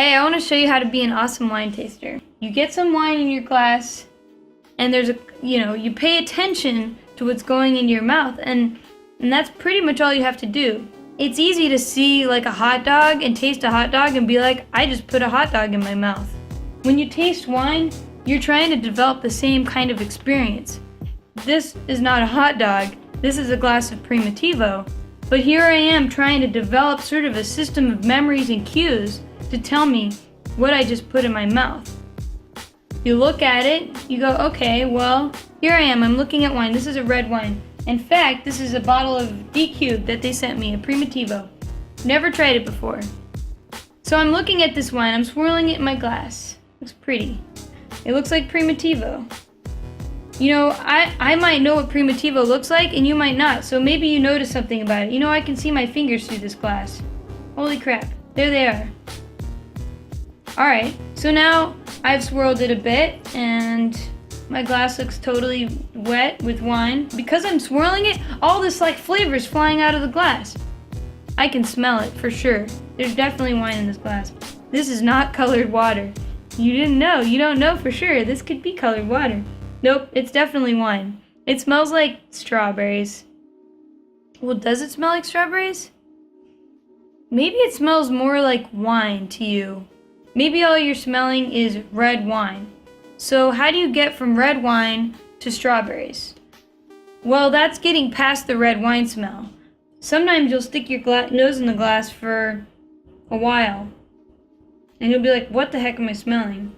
Hey, I want to show you how to be an awesome wine taster. You get some wine in your glass, and you pay attention to what's going into your mouth, and that's pretty much all you have to do. It's easy to see like a hot dog and taste a hot dog and be like, I just put a hot dog in my mouth. When you taste wine, you're trying to develop the same kind of experience. This is not a hot dog, this is a glass of Primitivo, but here I am trying to develop sort of a system of memories and cues to tell me what I just put in my mouth. You look at it, you go, okay, well, here I am, I'm looking at wine. This is a red wine. In fact, this is a bottle of D-Cube that they sent me, a Primitivo. Never tried it before. So I'm looking at this wine, I'm swirling it in my glass. Looks pretty. It looks like Primitivo. You know, I might know what Primitivo looks like and you might not, so maybe you notice something about it. You know, I can see my fingers through this glass. Holy crap, there they are. Alright, so now I've swirled it a bit and my glass looks totally wet with wine. Because I'm swirling it, all this like flavor is flying out of the glass. I can smell it for sure. There's definitely wine in this glass. This is not colored water. You didn't know, you don't know for sure. This could be colored water. Nope, it's definitely wine. It smells like strawberries. Well, does it smell like strawberries? Maybe it smells more like wine to you. Maybe all you're smelling is red wine. So how do you get from red wine to strawberries? Well, that's getting past the red wine smell. Sometimes you'll stick your nose in the glass for a while, and you'll be like, what the heck am I smelling?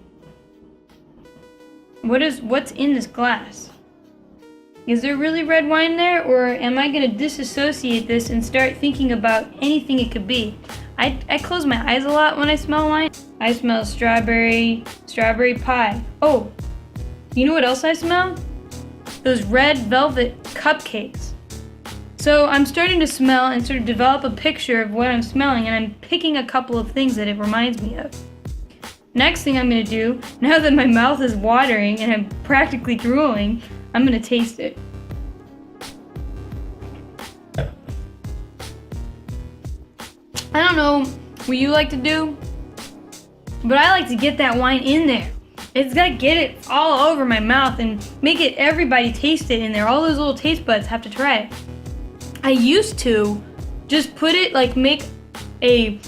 What's in this glass? Is there really red wine there, or am I gonna disassociate this and start thinking about anything it could be? I close my eyes a lot when I smell wine. I smell strawberry pie. Oh, you know what else I smell? Those red velvet cupcakes. So I'm starting to smell and sort of develop a picture of what I'm smelling, and I'm picking a couple of things that it reminds me of. Next thing I'm gonna do, now that my mouth is watering and I'm practically drooling, I'm gonna taste it. I don't know what you like to do, but I like to get that wine in there. It's gotta get it all over my mouth and make it everybody taste it in there. All those little taste buds have to try it. I used to just put it, make a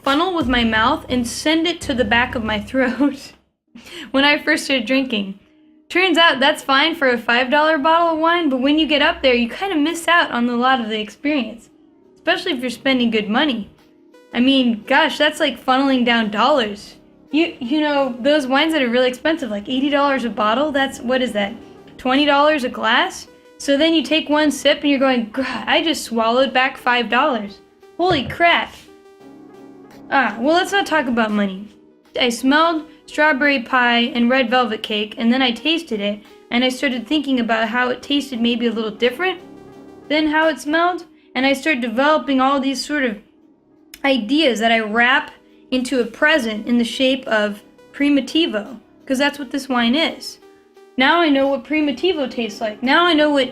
funnel with my mouth and send it to the back of my throat when I first started drinking. Turns out that's fine for a $5 bottle of wine, but when you get up there, you kind of miss out on a lot of the experience, especially if you're spending good money. I mean, gosh, that's like funneling down dollars. You know, those wines that are really expensive, like $80 a bottle, what is that, $20 a glass? So then you take one sip and you're going, God, I just swallowed back $5. Holy crap. Well, let's not talk about money. I smelled strawberry pie and red velvet cake, and then I tasted it, and I started thinking about how it tasted maybe a little different than how it smelled, and I started developing all these sort of ideas that I wrap into a present in the shape of Primitivo, because that's what this wine is. Now I know what Primitivo tastes like. Now I know what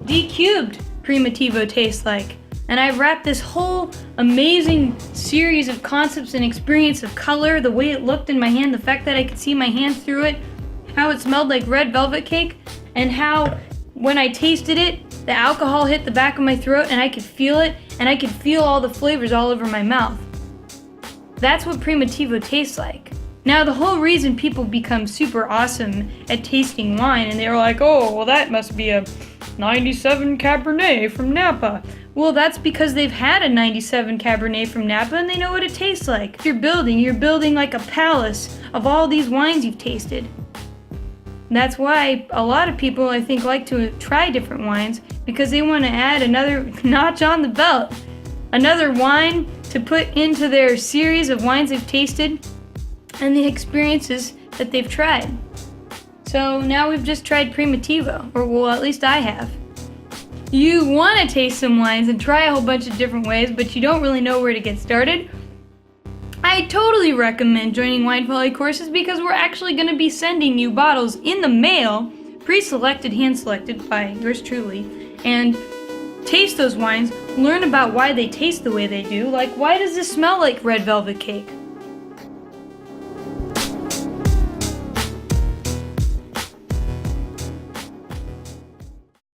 D-Cubed Primitivo tastes like. And I've wrapped this whole amazing series of concepts and experience of color, the way it looked in my hand, the fact that I could see my hand through it, how it smelled like red velvet cake, and how when I tasted it, the alcohol hit the back of my throat and I could feel it, and I could feel all the flavors all over my mouth. That's what Primitivo tastes like. Now, the whole reason people become super awesome at tasting wine, and they're like, oh, well, that must be a 97 Cabernet from Napa. Well, that's because they've had a 97 Cabernet from Napa and they know what it tastes like. You're building like a palace of all these wines you've tasted. That's why a lot of people, I think, like to try different wines, because they want to add another notch on the belt. Another wine to put into their series of wines they've tasted and the experiences that they've tried. So now we've just tried Primitivo, or well, at least I have. You want to taste some wines and try a whole bunch of different ways, but you don't really know where to get started? I totally recommend joining Wine Folly courses, because we're actually going to be sending you bottles in the mail, pre-selected, hand-selected by yours truly, and taste those wines, learn about why they taste the way they do, like why does this smell like red velvet cake?